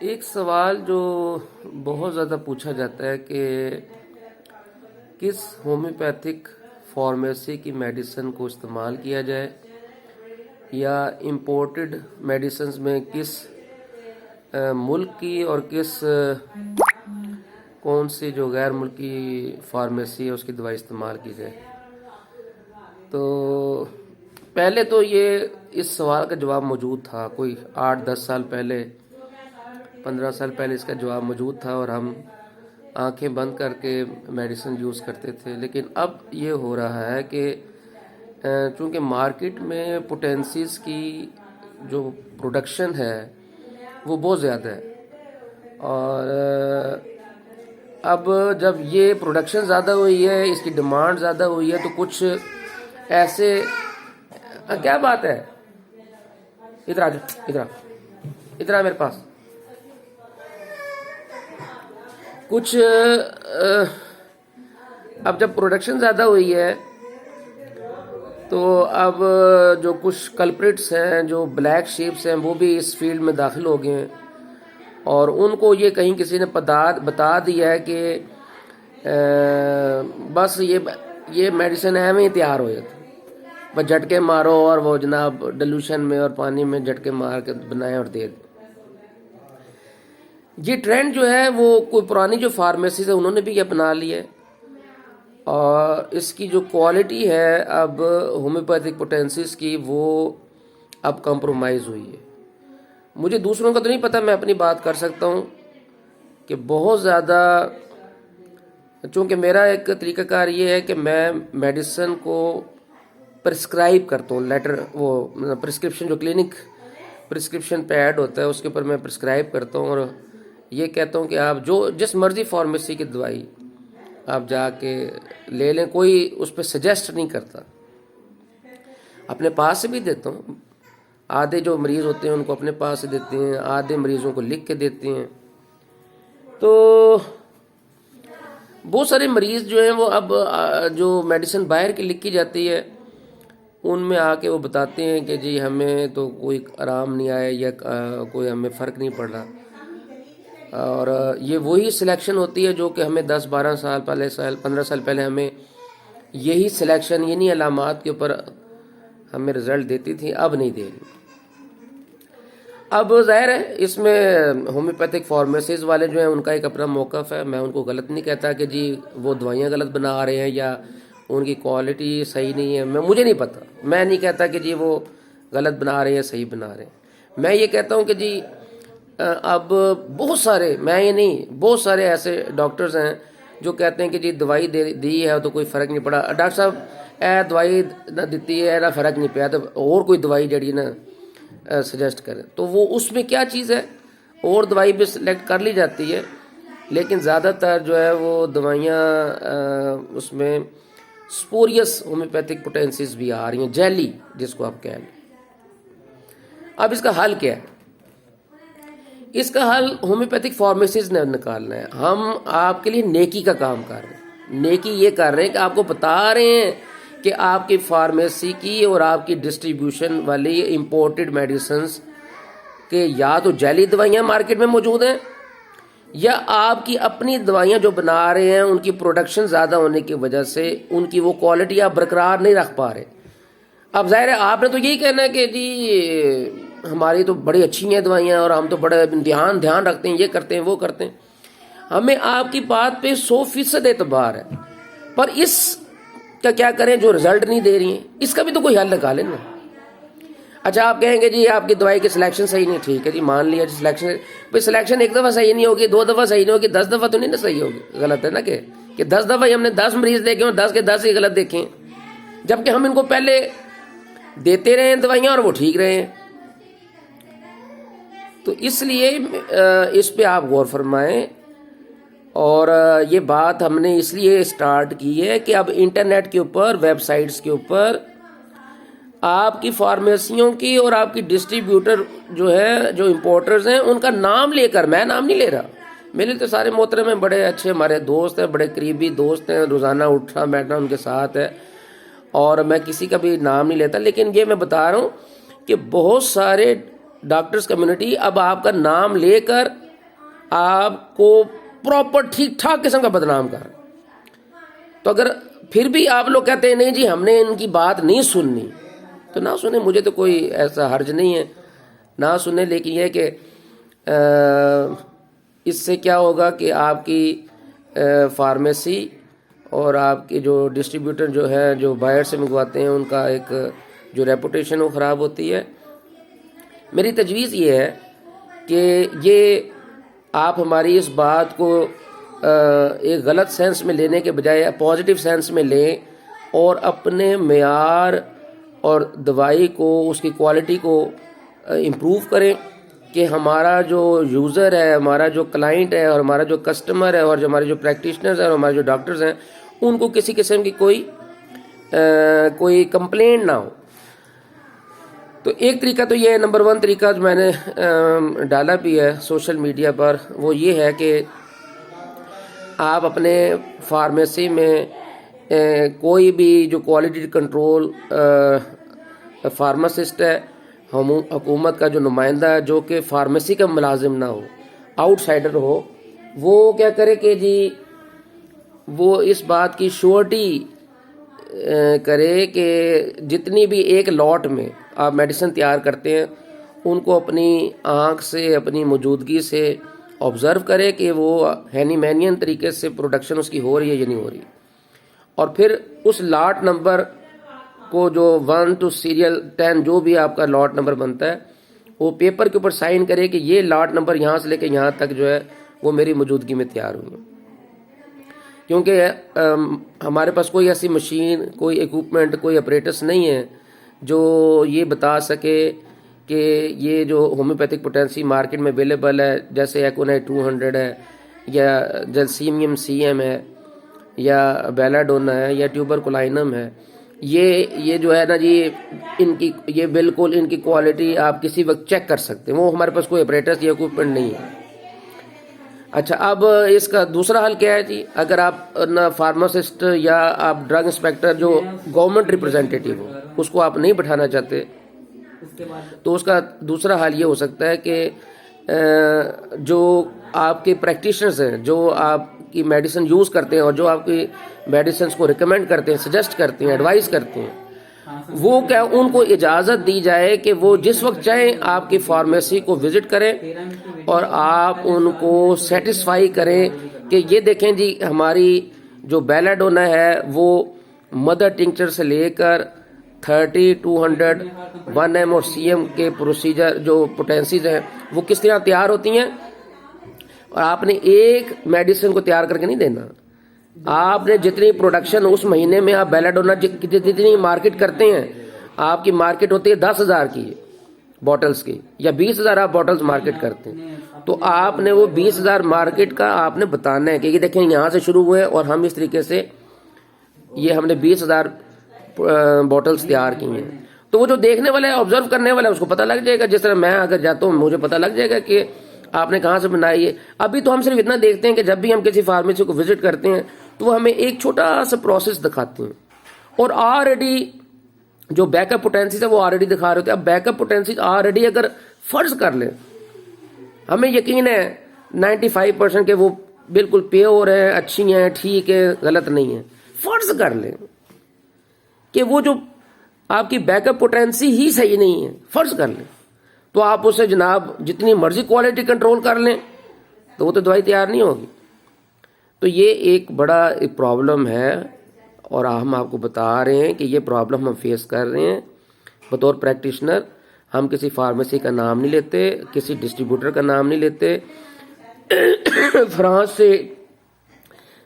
ایک سوال جو بہت زیادہ پوچھا جاتا ہے کہ کس ہومیوپیتھک فارمیسی کی میڈیسن کو استعمال کیا جائے یا امپورٹڈ میڈیسنز میں کس ملک کی اور کون سی جو غیر ملکی فارمیسی ہے اس کی دوائی استعمال کی جائے۔ تو پہلے تو اس سوال کا جواب موجود تھا، کوئی 8-10 سال پہلے 15 سال پہلے اس کا جواب موجود تھا اور ہم آنکھیں بند کر کے میڈیسن یوز کرتے تھے۔ لیکن اب یہ ہو رہا ہے کہ چونکہ مارکیٹ میں پوٹینسیز کی جو پروڈکشن ہے وہ بہت زیادہ ہے، اور اب جب یہ پروڈکشن زیادہ ہوئی ہے، اس کی ڈیمانڈ زیادہ ہوئی ہے، تو کچھ ایسے کیا بات ہے، ادھر آ میرے پاس، کچھ اب جب پروڈکشن زیادہ ہوئی ہے تو اب جو کچھ کلپریٹس ہیں، جو بلیک شیپس ہیں، وہ بھی اس فیلڈ میں داخل ہو گئے ہیں، اور ان کو یہ کہیں کسی نے بتا دیا ہے کہ بس یہ میڈیسن ہے میں تیار ہو جاتی، بس جھٹکے مارو اور وہ جناب ڈیلوشن میں اور پانی میں جھٹکے مار کے بنائیں اور دے دیں۔ یہ ٹرینڈ جو ہے وہ کوئی پرانی جو فارمیسیز ہے انہوں نے بھی اپنا لی ہے، اور اس کی جو کوالٹی ہے اب ہومیوپیتھک پوٹینسیز کی وہ اب کمپرومائز ہوئی ہے۔ مجھے دوسروں کا تو نہیں پتہ، میں اپنی بات کر سکتا ہوں کہ بہت زیادہ، چونکہ میرا ایک طریقہ کار یہ ہے کہ میں میڈیسن کو پرسکرائب کرتا ہوں، وہ پرسکرپشن جو کلینک پرسکرپشن پیڈ ہوتا ہے اس کے اوپر میں پرسکرائب کرتا ہوں، اور یہ کہتا ہوں کہ آپ جس مرضی فارمیسی کی دوائی آپ جا کے لے لیں، کوئی اس پہ سجیسٹ نہیں کرتا، اپنے پاس سے بھی دیتا ہوں، آدھے جو مریض ہوتے ہیں ان کو اپنے پاس سے دیتے ہیں، آدھے مریضوں کو لکھ کے دیتے ہیں۔ تو بہت سارے مریض جو ہیں وہ اب جو میڈیسن باہر کی لکھی جاتی ہے ان میں آ کے وہ بتاتے ہیں کہ جی ہمیں تو کوئی آرام نہیں آیا یا کوئی ہمیں فرق نہیں پڑ رہا، اور یہ وہی سلیکشن ہوتی ہے جو کہ ہمیں 10-12 سال پہلے 15 سال پہلے ہمیں یہی سلیکشن یعنی علامات کے اوپر ہمیں رزلٹ دیتی تھی، اب نہیں دے رہی۔ اب ظاہر ہے اس میں ہومیوپیتھک فارمیسیز والے جو ہیں ان کا ایک اپنا موقف ہے، میں ان کو غلط نہیں کہتا کہ جی وہ دوائیاں غلط بنا رہے ہیں یا ان کی کوالٹی صحیح نہیں ہے، مجھے نہیں پتہ، میں نہیں کہتا کہ جی وہ غلط بنا رہے ہیں صحیح بنا رہے ہیں، میں یہ کہتا ہوں کہ جی اب بہت سارے، میں یہ نہیں، بہت سارے ایسے ڈاکٹرز ہیں جو کہتے ہیں کہ جی دوائی دی ہے تو کوئی فرق نہیں پڑا، ڈاکٹر صاحب دوائی نہ دیتی ہے نہ فرق نہیں پیا تو اور کوئی دوائی جڑی نا سجیسٹ کریں، تو وہ اس میں کیا چیز ہے، اور دوائی بھی سلیکٹ کر لی جاتی ہے، لیکن زیادہ تر جو ہے وہ دوائیاں اس میں سپوریس ہومیوپیتھک پوٹینسیز بھی آ رہی ہیں، جیلی جس کو آپ کہہ لیں۔ اب اس کا حل کیا ہے؟ اس کا حل ہومیوپیتھک فارمیسیز نے نکالنا ہے۔ ہم آپ کے لیے نیکی کا کام کر رہے ہیں، نیکی یہ کر رہے ہیں کہ آپ کو بتا رہے ہیں کہ آپ کی فارمیسی کی اور آپ کی ڈسٹریبیوشن والی امپورٹڈ میڈیسنز کے یا تو جیلی دوائیاں مارکیٹ میں موجود ہیں، یا آپ کی اپنی دوائیاں جو بنا رہے ہیں ان کی پروڈکشن زیادہ ہونے کی وجہ سے ان کی وہ کوالٹی آپ برقرار نہیں رکھ پا رہے۔ اب ظاہر ہے آپ نے تو یہی کہنا ہے کہ جی ہماری تو بڑی اچھی ہیں دوائیاں اور ہم تو بڑے دھیان رکھتے ہیں، یہ کرتے ہیں وہ کرتے ہیں۔ ہمیں آپ کی بات پہ 100% اعتبار ہے، پر اس کا کیا کریں جو رزلٹ نہیں دے رہی ہیں، اس کا بھی تو کوئی حل نکالیں نا۔ اچھا آپ کہیں گے جی آپ کی دوائی کی سلیکشن صحیح نہیں، ٹھیک ہے جی مان لیا جی سلیکشن ایک دفعہ صحیح نہیں ہوگی، 2 دفعہ صحیح نہیں ہوگی، 10 دفعہ تو نہیں نا صحیح ہوگی، غلط ہے نا کہ 10 دفعہ ہی ہم نے 10 مریض دیکھے اور 10 کے 10 ہی غلط دیکھیں، جبکہ ہم ان کو پہلے دیتے رہے ہیں دوائیاں اور وہ ٹھیک رہے ہیں۔ تو اس لیے اس پہ آپ غور فرمائیں، اور یہ بات ہم نے اس لیے سٹارٹ کی ہے کہ اب انٹرنیٹ کے اوپر، ویب سائٹس کے اوپر آپ کی فارمیسیوں کی اور آپ کی ڈسٹریبیوٹر جو ہے، جو امپورٹرز ہیں، ان کا نام لے کر، میں نام نہیں لے رہا، میرے تو سارے محترم ہیں، بڑے اچھے ہمارے دوست ہیں، بڑے قریبی دوست ہیں، روزانہ اٹھنا بیٹھنا ان کے ساتھ ہے، اور میں کسی کا بھی نام نہیں لیتا، لیکن یہ میں بتا رہا ہوں کہ بہت سارے ڈاکٹرز کمیونٹی اب آپ کا نام لے کر آپ کو پراپر ٹھیک ٹھاک قسم کا بدنام کر رہے ہیں۔ تو اگر پھر بھی آپ لوگ کہتے ہیں نہیں جی ہم نے ان کی بات نہیں سننی، تو نہ سنیں، مجھے تو کوئی ایسا حرج نہیں ہے، نہ سنیں، لیکن یہ کہ اس سے کیا ہوگا کہ آپ کی فارمیسی اور آپ کے جو ڈسٹریبیوٹر جو ہے جو باہر سے منگواتے ہیں ان کا ایک جو ریپوٹیشن وہ خراب ہوتی ہے۔ میری تجویز یہ ہے کہ یہ آپ ہماری اس بات کو ایک غلط سینس میں لینے کے بجائے پازیٹیو سینس میں لیں اور اپنے معیار اور دوائی کو اس کی کوالٹی کو امپروو کریں کہ ہمارا جو یوزر ہے، ہمارا جو کلائنٹ ہے اور ہمارا جو کسٹمر ہے اور جو ہمارے جو پریکٹیشنرز ہیں اور ہمارے جو ڈاکٹرز ہیں ان کو کسی قسم کی کوئی کمپلینٹ نہ ہو۔ تو ایک طریقہ تو یہ ہے، نمبر 1 طریقہ جو میں نے ڈالا بھی ہے سوشل میڈیا پر، وہ یہ ہے کہ آپ اپنے فارمیسی میں کوئی بھی جو کوالٹی کنٹرول فارماسسٹ ہے، حکومت کا جو نمائندہ ہے جو کہ فارمیسی کا ملازم نہ ہو، آؤٹ سائڈر ہو، وہ کیا کرے کہ جی وہ اس بات کی شورٹی کرے کہ جتنی بھی ایک لاٹ میں آپ میڈیسن تیار کرتے ہیں ان کو اپنی آنکھ سے، اپنی موجودگی سے آبزرو کرے کہ وہ ہینیمینین طریقے سے پروڈکشن اس کی ہو رہی ہے یا نہیں ہو رہی، اور پھر اس لاٹ نمبر کو جو 1 to serial 10 جو بھی آپ کا لاٹ نمبر بنتا ہے وہ پیپر کے اوپر سائن کرے کہ یہ لاٹ نمبر یہاں سے لے کے یہاں تک جو ہے وہ میری موجودگی میں تیار ہوئی ہے۔ کیونکہ ہمارے پاس کوئی ایسی مشین، کوئی ایکوپمنٹ، کوئی اپریٹس نہیں ہے جو یہ بتا سکے کہ یہ جو ہومیوپیتھک پوٹینسی مارکیٹ میں اویلیبل ہے، جیسے ایکونائٹ 200 ہے یا جلسیمیم CM ہے یا بیلاڈونا ہے یا ٹیوبرکلائنم ہے، یہ جو ہے نا جی ان کی یہ بالکل ان کی کوالٹی آپ کسی وقت چیک کر سکتے ہیں، وہ ہمارے پاس کوئی اپریٹس یا ایکوپمنٹ نہیں ہے۔ اچھا، اب اس کا دوسرا حل کیا ہے جی؟ اگر آپ نہ فارماسسٹ یا آپ ڈرگ انسپیکٹر جو گورنمنٹ ریپرزینٹیٹیو ہو اس کو آپ نہیں بٹھانا چاہتے، تو اس کا دوسرا حل یہ ہو سکتا ہے کہ جو آپ کے پریکٹیشنرز ہیں، جو آپ کی میڈیسن یوز کرتے ہیں اور جو آپ کی میڈیسنس کو ریکمینڈ کرتے ہیں، سجیسٹ کرتے ہیں، ایڈوائز کرتے ہیں، وہ کیا ان کو اجازت دی جائے کہ وہ جس وقت چاہیں آپ کی فارمیسی کو وزٹ کریں اور آپ ان کو سیٹسفائی کریں کہ یہ دیکھیں جی ہماری جو بیلاڈونا ہے وہ مدر ٹنکچر سے لے کر 30, 200, 1M اور CM کے پروسیجر جو پوٹینسیز ہیں وہ کس طرح تیار ہوتی ہیں، اور آپ نے ایک میڈیسن کو تیار کر کے نہیں دینا، آپ نے جتنی پروڈکشن اس مہینے میں آپ بیلاڈونا جتنی مارکیٹ کرتے ہیں، آپ کی مارکیٹ ہوتی ہے 10,000 کی بوٹلز کی یا 20,000 آپ بوٹلز مارکیٹ کرتے ہیں، تو آپ نے وہ 20,000 مارکیٹ کا آپ نے بتانا ہے کہ یہ دیکھیں یہاں سے شروع ہوئے اور ہم اس طریقے سے یہ ہم نے 20,000 بوٹلز تیار کی ہیں۔ تو وہ جو دیکھنے والا ہے، آبزرو کرنے والا ہے، اس کو پتہ لگ جائے گا، جس طرح میں اگر جاتا ہوں مجھے پتہ لگ جائے گا کہ آپ نے کہاں سے بنائی ہے۔ ابھی تو ہم صرف اتنا دیکھتے ہیں کہ جب بھی ہم کسی فارمیسی کو وزٹ کرتے ہیں تو وہ ہمیں ایک چھوٹا سا پروسیس دکھاتے ہیں اور آلریڈی جو بیک اپ پوٹینسیز ہے وہ آلریڈی دکھا رہے ہوتے ہیں۔ اب بیک اپ پوٹینسیز آلریڈی اگر فرض کر لیں، ہمیں یقین ہے 95% کہ وہ بالکل پیور ہیں، اچھی ہیں، ٹھیک ہے، غلط نہیں ہے، فرض کر لیں کہ وہ جو آپ کی بیک اپ پوٹینسی ہی صحیح نہیں ہے، فرض کر لیں، تو آپ اسے جناب جتنی مرضی کوالٹی کنٹرول کر لیں تو وہ تو دوائی تیار نہیں ہوگی۔ تو یہ ایک بڑا پرابلم ہے اور ہم آپ کو بتا رہے ہیں کہ یہ پرابلم ہم فیس کر رہے ہیں بطور پریکٹیشنر۔ ہم کسی فارمیسی کا نام نہیں لیتے، کسی ڈسٹریبیوٹر کا نام نہیں لیتے، فرانس سے،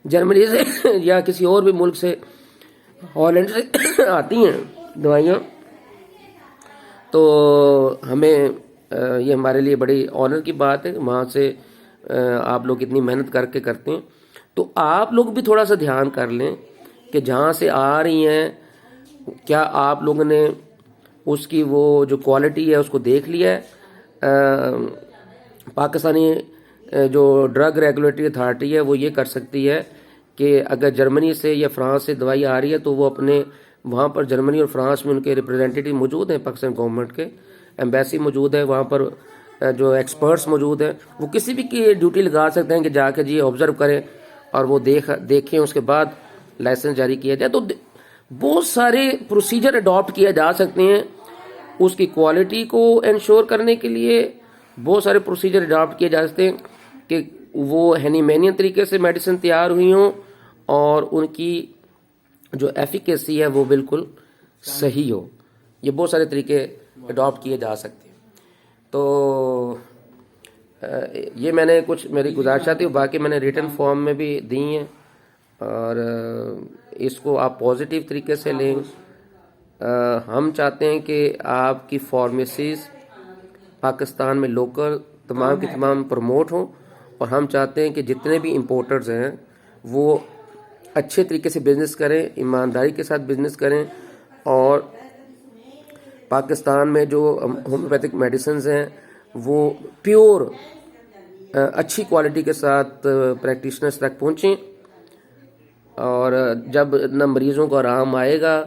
جرمنی سے یا کسی اور بھی ملک سے، ہالینڈ سے آتی ہیں دوائیاں، تو ہمیں یہ ہمارے لیے بڑی آنر کی بات ہے، وہاں سے آپ لوگ اتنی محنت کر کے کرتے ہیں، تو آپ لوگ بھی تھوڑا سا دھیان کر لیں کہ جہاں سے آ رہی ہیں کیا آپ لوگوں نے اس کی وہ جو کوالٹی ہے اس کو دیکھ لیا ہے۔ پاکستانی جو ڈرگ ریگولیٹری اتھارٹی ہے وہ یہ کر سکتی ہے کہ اگر جرمنی سے یا فرانس سے دوائی آ رہی ہے تو وہ اپنے وہاں پر جرمنی اور فرانس میں ان کے ریپرزینٹیٹیو موجود ہیں، پاکستان گورنمنٹ کے ایمبیسی موجود ہے وہاں پر، جو ایکسپرٹس موجود ہیں وہ کسی بھی کی ڈیوٹی لگا سکتے ہیں کہ جا کے جی آبزرو کریں اور وہ دیکھیں، اس کے بعد لائسنس جاری کیا جائے. تو بہت سارے پروسیجر اڈاپٹ کیا جا سکتے ہیں اس کی کوالٹی کو انشور کرنے کے لیے. بہت سارے پروسیجر اڈاپٹ کیے جا سکتے ہیں کہ وہ ہینیمینین طریقے سے میڈیسن تیار ہوئی ہوں اور ان کی جو ایفیکیسی ہے وہ بالکل صحیح ہو. یہ بہت سارے طریقے اڈاپٹ کیے جا سکتے ہیں. تو یہ میں نے کچھ میری گزارشات تھی، باقی میں نے ریٹن فارم میں بھی دی ہیں اور اس کو آپ پازیٹیو طریقے سے لیں. ہم چاہتے ہیں کہ آپ کی فارمیسیز پاکستان میں لوکل تمام کی تمام پروموٹ ہوں، اور ہم چاہتے ہیں کہ جتنے بھی امپورٹرز ہیں وہ اچھے طریقے سے بزنس کریں، ایمانداری کے ساتھ بزنس کریں، اور پاکستان میں جو ہومیوپیتھک میڈیسنز ہیں وہ پیور اچھی کوالٹی کے ساتھ پریکٹیشنرز تک پہنچیں. اور جب نہ مریضوں کو آرام آئے گا،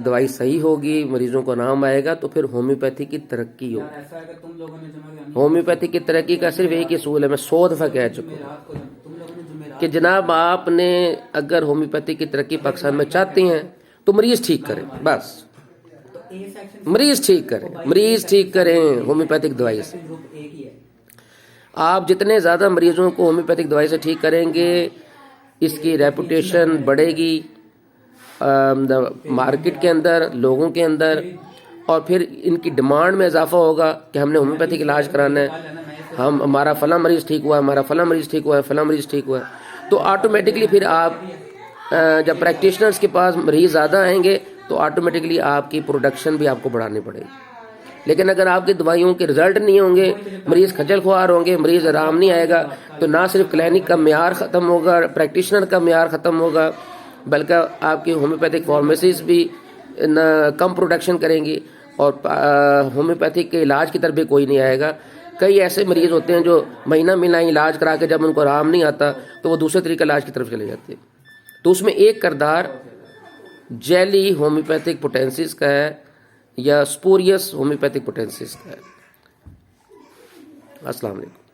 دوائی صحیح ہوگی، مریضوں کو آرام آئے گا، تو پھر ہومیوپیتھی کی ترقی ہوگی. ہومیوپیتھی کی ترقی کا صرف ایک ہی اصول ہے، میں 100 دفعہ کہہ چکا ہوں کہ جناب آپ نے اگر ہومیوپیتھی کی ترقی پاکستان میں چاہتے ہیں تو مریض ٹھیک کریں. بس مریض ٹھیک کریں ہومیوپیتھک دوائی سے. آپ جتنے زیادہ مریضوں کو ہومیوپیتھک دوائی سے ٹھیک کریں گے، اس کی ریپوٹیشن بڑھے گی مارکیٹ کے اندر، لوگوں کے اندر، اور پھر ان کی ڈیمانڈ میں اضافہ ہوگا کہ ہم نے ہومیوپیتھک علاج کرانا ہے، ہمارا فلاں مریض ٹھیک ہوا ہے، ہمارا فلاں مریض ٹھیک ہوا ہے، فلاں مریض ٹھیک ہوا ہے. تو آٹومیٹکلی پھر آپ جب پریکٹیشنرز کے پاس مریض زیادہ آئیں گے تو آٹومیٹکلی آپ کی پروڈکشن بھی آپ کو بڑھانی پڑے گی. لیکن اگر آپ کی دوائیوں کے رزلٹ نہیں ہوں گے، مریض کھجل خوار ہوں گے، مریض آرام نہیں آئے گا، تو نہ صرف کلینک کا معیار ختم ہوگا، پریکٹیشنر کا معیار ختم ہوگا، بلکہ آپ کی ہومیوپیتھک فارمیسیز بھی کم پروڈکشن کریں گی، اور ہومیوپیتھک کے علاج کی طرف بھی کوئی نہیں آئے گا. کئی ایسے مریض ہوتے ہیں جو مہینہ علاج کرا کے جب ان کو آرام نہیں آتا تو وہ دوسرے طریقے علاج کی طرف چلے جاتے ہیں. تو اس میں ایک کردار جیلی ہومیوپیتھک پوٹینسیز کا ہے یا سپوریس ہومیوپیتھک پوٹینسیز کا ہے. السلام علیکم.